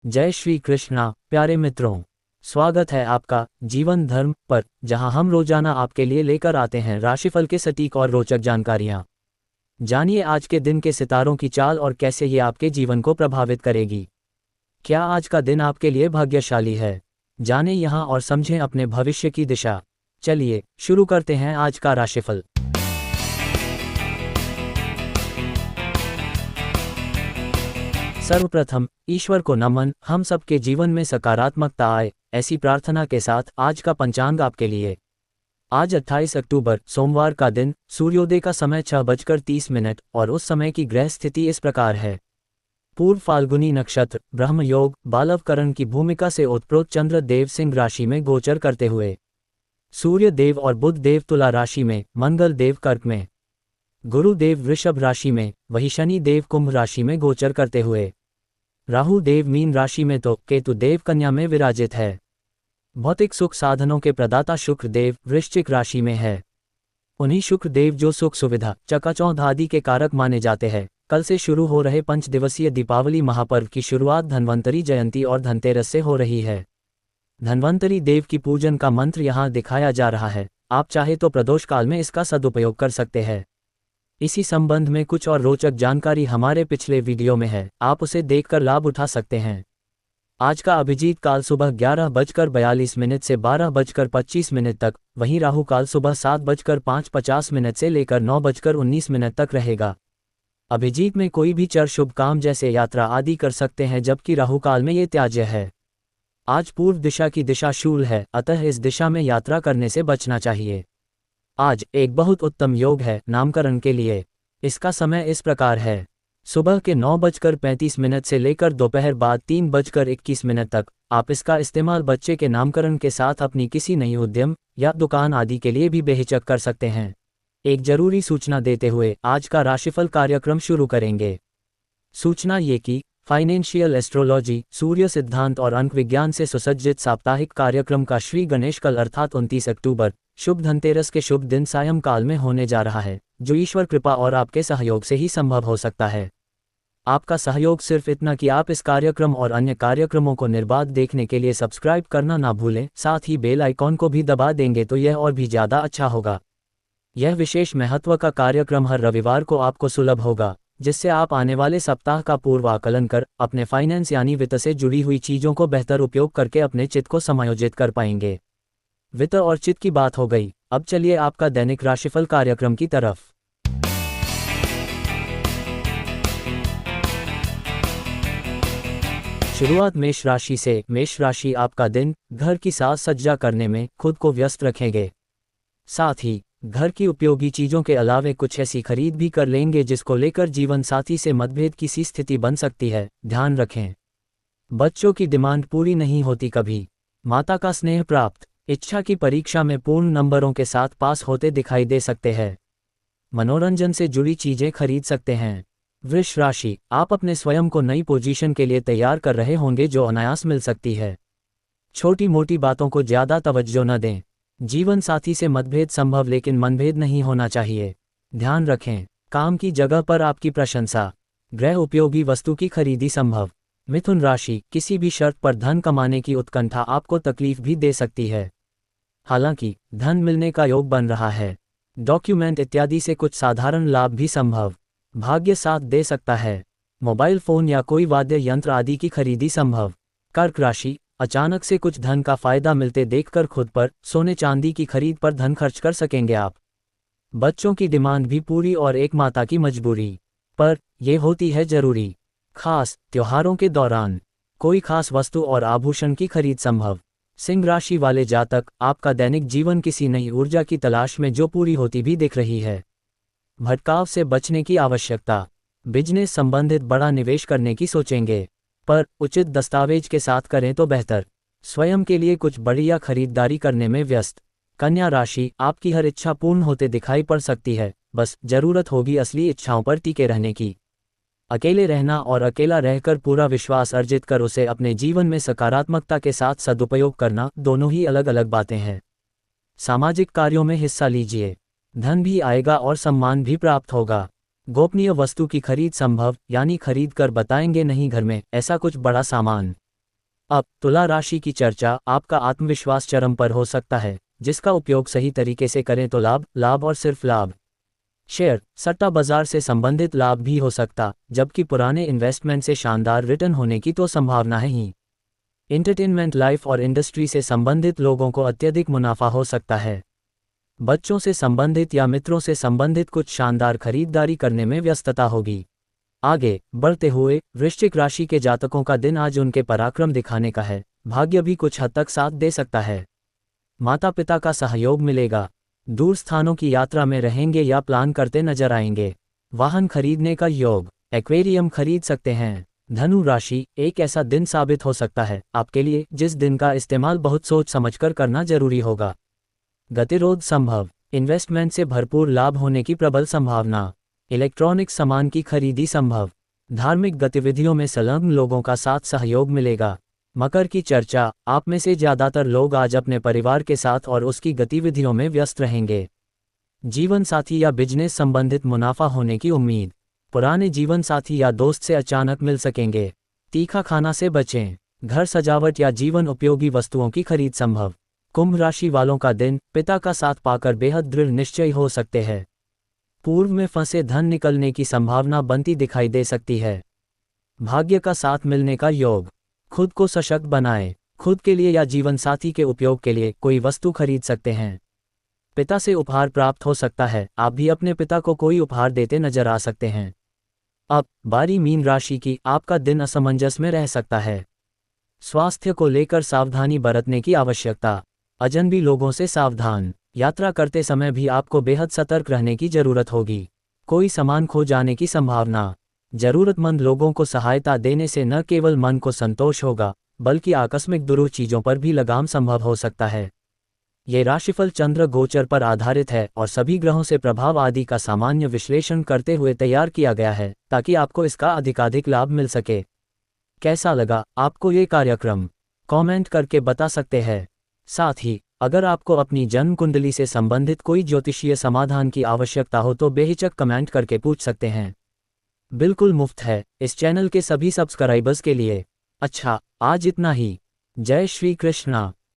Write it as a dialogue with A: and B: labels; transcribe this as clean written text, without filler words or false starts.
A: जय श्री कृष्णा प्यारे मित्रों, स्वागत है आपका जीवन धर्म पर, जहां हम रोजाना आपके लिए लेकर आते हैं राशिफल के सटीक और रोचक जानकारियां। जानिए आज के दिन के सितारों की चाल और कैसे ये आपके जीवन को प्रभावित करेगी। क्या आज का दिन आपके लिए भाग्यशाली है? जानें यहां और समझें अपने भविष्य की दिशा। चलिए शुरू करते हैं आज का राशिफल। सर्वप्रथम ईश्वर को नमन, हम सबके जीवन में सकारात्मकता आए, ऐसी प्रार्थना के साथ आज का पंचांग आपके लिए। आज 28 अक्टूबर सोमवार का दिन, सूर्योदय का समय 6:30 और उस समय की ग्रह स्थिति इस प्रकार है। पूर्व फाल्गुनी नक्षत्र, ब्रह्म योग, बालवकरण की भूमिका से उत्प्रोत चंद्र देव सिंह राशि में गोचर करते हुए, सूर्य देव और बुध देव तुला राशि में, मंगल देव कर्क में, गुरु देव वृषभ राशि में, वही शनि देव कुंभ राशि में गोचर करते हुए, राहु देव मीन राशि में तो केतु देव कन्या में विराजित है। भौतिक सुख साधनों के प्रदाता शुक्र देव वृश्चिक राशि में है। उन्हीं शुक्र देव जो सुख सुविधा, चकाचौंध आदि के कारक माने जाते हैं, कल से शुरू हो रहे 5 दिवसीय दीपावली महापर्व की शुरुआत धन्वंतरी जयंती और धनतेरस से हो रही है। धन्वंतरी देव की पूजन का मंत्र यहाँ दिखाया जा रहा है। आप चाहे तो प्रदोष काल में इसका सदुपयोग कर सकते हैं। इसी संबंध में कुछ और रोचक जानकारी हमारे पिछले वीडियो में है, आप उसे देखकर लाभ उठा सकते हैं। आज का अभिजीत काल सुबह 11:42 से 12:25 तक, वहीं राहु काल सुबह 7:05 से लेकर 9:19 तक रहेगा। अभिजीत में कोई भी चर शुभ काम जैसे यात्रा आदि कर सकते हैं, जबकि राहु काल में ये त्याज्य है। आज पूर्व दिशा की दिशा शूल है, अतः इस दिशा में यात्रा करने से बचना चाहिए। आज एक बहुत उत्तम योग है नामकरण के लिए। इसका समय इस प्रकार है, सुबह के 9:35 से लेकर दोपहर बाद 3:21 तक। आप इसका इस्तेमाल बच्चे के नामकरण के साथ अपनी किसी नई उद्यम या दुकान आदि के लिए भी बेहिचक कर सकते हैं। एक जरूरी सूचना देते हुए आज का राशिफल कार्यक्रम शुरू करेंगे। सूचना ये कि फाइनेंशियल एस्ट्रोलॉजी, सूर्य सिद्धांत और अंक विज्ञान से सुसज्जित साप्ताहिक कार्यक्रम का श्री गणेश कल अर्थात 29 अक्टूबर शुभ धनतेरस के शुभ दिन सायंकाल में होने जा रहा है, जो ईश्वर कृपा और आपके सहयोग से ही संभव हो सकता है। आपका सहयोग सिर्फ इतना कि आप इस कार्यक्रम और अन्य कार्यक्रमों को निर्बाध देखने के लिए सब्सक्राइब करना ना भूलें, साथ ही बेल आइकॉन को भी दबा देंगे तो यह और भी ज़्यादा अच्छा होगा। यह विशेष महत्व का कार्यक्रम हर रविवार को आपको सुलभ होगा, जिससे आप आने वाले सप्ताह का पूर्वाकलन कर अपने फाइनेंस यानी वित्त से जुड़ी हुई चीज़ों को बेहतर उपयोग करके अपने चित्त को समायोजित कर पाएंगे। वित्त और चित्त की बात हो गई, अब चलिए आपका दैनिक राशिफल कार्यक्रम की तरफ। शुरुआत मेष राशि से। मेष राशि आपका दिन घर की साज सज्जा करने में खुद को व्यस्त रखेंगे। साथ ही घर की उपयोगी चीजों के अलावे कुछ ऐसी खरीद भी कर लेंगे जिसको लेकर जीवन साथी से मतभेद की सी स्थिति बन सकती है, ध्यान रखें। बच्चों की डिमांड पूरी नहीं होती कभी। माता का स्नेह प्राप्त, इच्छा की परीक्षा में पूर्ण नंबरों के साथ पास होते दिखाई दे सकते हैं। मनोरंजन से जुड़ी चीजें खरीद सकते हैं। वृष राशि, आप अपने स्वयं को नई पोजीशन के लिए तैयार कर रहे होंगे जो अनायास मिल सकती है। छोटी मोटी बातों को ज्यादा तवज्जो न दें। जीवन साथी से मतभेद संभव लेकिन मनभेद नहीं होना चाहिए, ध्यान रखें। काम की जगह पर आपकी प्रशंसा, गृह उपयोगी वस्तु की खरीदी संभव। मिथुन राशि, किसी भी शर्त पर धन कमाने की उत्कंठा आपको तकलीफ भी दे सकती है। हालांकि धन मिलने का योग बन रहा है। डॉक्यूमेंट इत्यादि से कुछ साधारण लाभ भी संभव। भाग्य साथ दे सकता है। मोबाइल फोन या कोई वाद्य यंत्र आदि की खरीदी संभव। कर्क राशि, अचानक से कुछ धन का फायदा मिलते देखकर खुद पर सोने चांदी की खरीद पर धन खर्च कर सकेंगे आप। बच्चों की डिमांड भी पूरी और एक माता की मजबूरी, पर यह होती है जरूरी। खास त्योहारों के दौरान कोई खास वस्तु और आभूषण की खरीद संभव। सिंह राशि वाले जातक, आपका दैनिक जीवन किसी नई ऊर्जा की तलाश में जो पूरी होती भी दिख रही है। भटकाव से बचने की आवश्यकता। बिजनेस संबंधित बड़ा निवेश करने की सोचेंगे, पर उचित दस्तावेज के साथ करें तो बेहतर। स्वयं के लिए कुछ बढ़िया खरीदारी करने में व्यस्त। कन्या राशि, आपकी हर इच्छा पूर्ण होते दिखाई पड़ सकती है, बस जरूरत होगी असली इच्छाओं पर टिके रहने की। अकेले रहना और अकेला रहकर पूरा विश्वास अर्जित कर उसे अपने जीवन में सकारात्मकता के साथ सदुपयोग करना, दोनों ही अलग अलग बातें हैं। सामाजिक कार्यों में हिस्सा लीजिए, धन भी आएगा और सम्मान भी प्राप्त होगा। गोपनीय वस्तु की खरीद संभव, यानी खरीद कर बताएंगे नहीं घर में ऐसा कुछ बड़ा सामान। अब तुला राशि की चर्चा। आपका आत्मविश्वास चरम पर हो सकता है, जिसका उपयोग सही तरीके से करें तो लाभ, लाभ और सिर्फ लाभ। शेयर सट्टा बाजार से संबंधित लाभ भी हो सकता, जबकि पुराने इन्वेस्टमेंट से शानदार रिटर्न होने की तो संभावना है ही। एंटरटेनमेंट, लाइफ और इंडस्ट्री से संबंधित लोगों को अत्यधिक मुनाफा हो सकता है। बच्चों से संबंधित या मित्रों से संबंधित कुछ शानदार खरीदारी करने में व्यस्तता होगी। आगे बढ़ते हुए वृश्चिक राशि के जातकों का दिन आज उनके पराक्रम दिखाने का है। भाग्य भी कुछ हद तक साथ दे सकता है। माता पिता का सहयोग मिलेगा। दूर स्थानों की यात्रा में रहेंगे या प्लान करते नजर आएंगे। वाहन खरीदने का योग, एक्वेरियम खरीद सकते हैं। धनु राशि, एक ऐसा दिन साबित हो सकता है आपके लिए जिस दिन का इस्तेमाल बहुत सोच समझकर करना जरूरी होगा। गतिरोध संभव, इन्वेस्टमेंट से भरपूर लाभ होने की प्रबल संभावना। इलेक्ट्रॉनिक सामान की खरीदी संभव। धार्मिक गतिविधियों में संलग्न लोगों का साथ सहयोग मिलेगा। मकर की चर्चा, आप में से ज्यादातर लोग आज अपने परिवार के साथ और उसकी गतिविधियों में व्यस्त रहेंगे। जीवन साथी या बिजनेस संबंधित मुनाफा होने की उम्मीद। पुराने जीवन साथी या दोस्त से अचानक मिल सकेंगे। तीखा खाना से बचें। घर सजावट या जीवन उपयोगी वस्तुओं की खरीद संभव। कुंभ राशि वालों का दिन पिता का साथ पाकर बेहद दृढ़ निश्चयी हो सकते हैं। पूर्व में फंसे धन निकलने की संभावना बनती दिखाई दे सकती है। भाग्य का साथ मिलने का योग। खुद को सशक्त बनाएं। खुद के लिए या जीवन साथी के उपयोग के लिए कोई वस्तु खरीद सकते हैं। पिता से उपहार प्राप्त हो सकता है। आप भी अपने पिता को कोई उपहार देते नजर आ सकते हैं। अब बारी मीन राशि की, आपका दिन असमंजस में रह सकता है। स्वास्थ्य को लेकर सावधानी बरतने की आवश्यकता। अजनबी लोगों से सावधान। यात्रा करते समय भी आपको बेहद सतर्क रहने की जरूरत होगी। कोई सामान खो जाने की संभावना। जरूरतमंद लोगों को सहायता देने से न केवल मन को संतोष होगा, बल्कि आकस्मिक दुरूह चीजों पर भी लगाम संभव हो सकता है। ये राशिफल चंद्र गोचर पर आधारित है और सभी ग्रहों से प्रभाव आदि का सामान्य विश्लेषण करते हुए तैयार किया गया है, ताकि आपको इसका अधिकाधिक लाभ मिल सके। कैसा लगा आपको ये कार्यक्रम? कमेंट करके बता सकते हैं। साथ ही अगर आपको अपनी जन्म कुंडली से संबंधित कोई ज्योतिषीय समाधान की आवश्यकता हो तो बेहिचक कमेंट करके पूछ सकते हैं। बिल्कुल मुफ्त है इस चैनल के सभी सब्सक्राइबर्स के लिए। अच्छा, आज इतना ही। जय श्री कृष्णा।